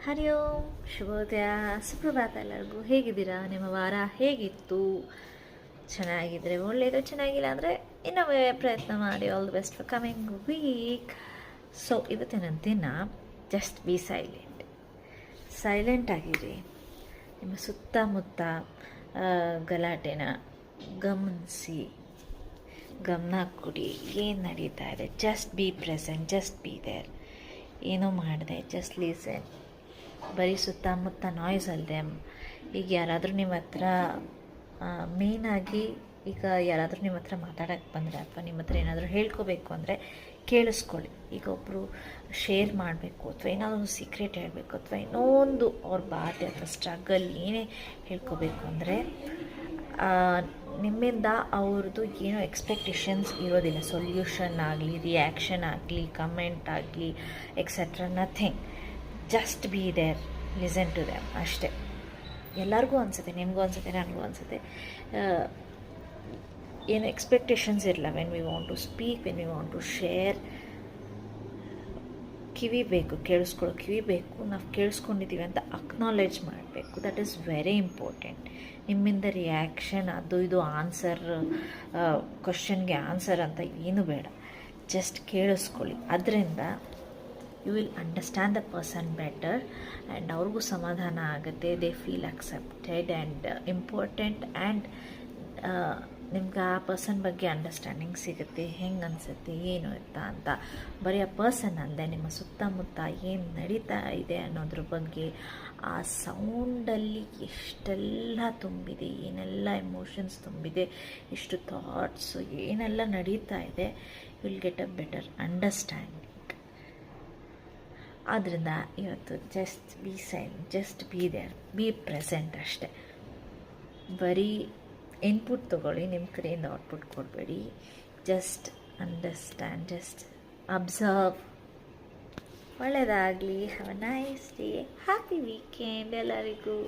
ಹರಿ ಓಂ ಶುಭೋದಯ ಸುಪ್ರಭಾತ ಎಲ್ಲರಿಗೂ. ಹೇಗಿದ್ದೀರಾ? ನಿಮ್ಮ ವಾರ ಹೇಗಿತ್ತು? ಚೆನ್ನಾಗಿದ್ದರೆ ಒಳ್ಳೆಯದು, ಚೆನ್ನಾಗಿಲ್ಲ ಅಂದರೆ ಇನ್ನೊಮ್ಮೆ ಪ್ರಯತ್ನ ಮಾಡಿ. All the best for coming week. So ಇವತ್ತಿನ ದಿನ ಜಸ್ಟ್ ಬಿ ಸೈಲೆಂಟ್ ಆಗಿರಿ. ನಿಮ್ಮ ಸುತ್ತಮುತ್ತ ಗಲಾಟೆನ ಗಮನಿಸಿ, ಗಮನ ಕೊಡಿ. ಏನು ನಡೀತಾ ಇದೆ, just be present, just be there. ಏನೂ ಮಾಡಿದೆ, ಜಸ್ಟ್ ಲೀಸನ್. ಬರೀ ಸುತ್ತಮುತ್ತ ನಾಯ್ಸ್ ಅಲ್ಲದೆ, ಈಗ ಯಾರಾದರೂ ನಿಮ್ಮ ಹತ್ರ ಮೇಯ್ನಾಗಿ ಈಗ ಯಾರಾದರೂ ನಿಮ್ಮ ಹತ್ರ ಮಾತಾಡೋಕ್ಕೆ ಬಂದರೆ ಅಥವಾ ನಿಮ್ಮ ಹತ್ರ ಏನಾದರೂ ಹೇಳ್ಕೋಬೇಕು ಅಂದರೆ ಕೇಳಿಸ್ಕೊಳ್ಳಿ. ಈಗ ಒಬ್ಬರು ಶೇರ್ ಮಾಡಬೇಕು ಅಥವಾ ಏನಾದರೂ ಒಂದು ಸೀಕ್ರೆಟ್ ಹೇಳಬೇಕು ಅಥವಾ ಇನ್ನೊಂದು ಅವ್ರ ಬಾಧೆ ಅಥವಾ ಸ್ಟ್ರಗಲ್ ಏನೇ ಹೇಳ್ಕೋಬೇಕು ಅಂದರೆ ನಿಮ್ಮಿಂದ ಅವ್ರದ್ದು ಏನೋ ಎಕ್ಸ್ಪೆಕ್ಟೇಷನ್ಸ್ ಇರೋದಿಲ್ಲ. ಸೊಲ್ಯೂಷನ್ ಆಗಲಿ, ರಿಯಾಕ್ಷನ್ ಆಗಲಿ, ಕಮೆಂಟ್ ಆಗಲಿ, etcetera, nothing. Just be there, listen to them ಅಷ್ಟೇ. ಎಲ್ಲರಿಗೂ ಅನಿಸುತ್ತೆ, ನಿಮಗೂ ಅನಿಸುತ್ತೆ, ನನಗೂ ಅನಿಸುತ್ತೆ, ಏನು ಎಕ್ಸ್ಪೆಕ್ಟೇಷನ್ಸ್ ಇರಲ್ಲ. When we want to speak, when we want to share, ಕಿವಿ ಬೇಕು, ಕೇಳಿಸ್ಕೊಳ್ಳೋ ಕಿವಿ ಬೇಕು. ನಾವು ಕೇಳಿಸ್ಕೊಂಡಿದ್ದೀವಿ ಅಂತ ಅಕ್ನಾಲೇಜ್ ಮಾಡಬೇಕು. That is very important. ನಿಮ್ಮಿಂದ ರಿಯಾಕ್ಷನ್, ಅದು ಇದು ಆನ್ಸರ್, ಕ್ವಶನ್ಗೆ ಆನ್ಸರ್ ಅಂತ ಏನು ಬೇಡ. ಜಸ್ಟ್ ಕೇಳಿಸ್ಕೊಳ್ಳಿ. ಅದರಿಂದ you will understand the person better and ಅವ್ರಿಗೂ ಸಮಾಧಾನ ಆಗುತ್ತೆ. They feel accepted and important and ನಿಮ್ಗೆ ಆ ಪರ್ಸನ್ ಬಗ್ಗೆ ಅಂಡರ್ಸ್ಟ್ಯಾಂಡಿಂಗ್ ಸಿಗುತ್ತೆ. ಹೆಂಗೆ ಅನಿಸುತ್ತೆ, ಏನು ಅಂತ ಬರೀ ಆ ಪರ್ಸನ್ ಅಲ್ಲದೆ ನಿಮ್ಮ ಸುತ್ತಮುತ್ತ ಏನು ನಡೀತಾ ಇದೆ ಅನ್ನೋದ್ರ ಬಗ್ಗೆ, ಆ ಸೌಂಡಲ್ಲಿ ಎಷ್ಟೆಲ್ಲ ತುಂಬಿದೆ, ಏನೆಲ್ಲ ಎಮೋಷನ್ಸ್ ತುಂಬಿದೆ, ಎಷ್ಟು ಥಾಟ್ಸು, ಏನೆಲ್ಲ ನಡೀತಾ ಇದೆ, will get a better understanding. ಆದ್ದರಿಂದ ಇವತ್ತು just be silent, just be there, be present ಅಷ್ಟೆ. ಬರೀ ಇನ್ಪುಟ್ ತೊಗೊಳ್ಳಿ, ನಿಮ್ಮ ಕಡೆಯಿಂದ ಔಟ್ಪುಟ್ ಕೊಡಬೇಡಿ. Just understand, just observe. ಒಳ್ಳೆಯದಾಗಲಿ. Have a nice day. Happy weekend ಎಲ್ಲರಿಗೂ.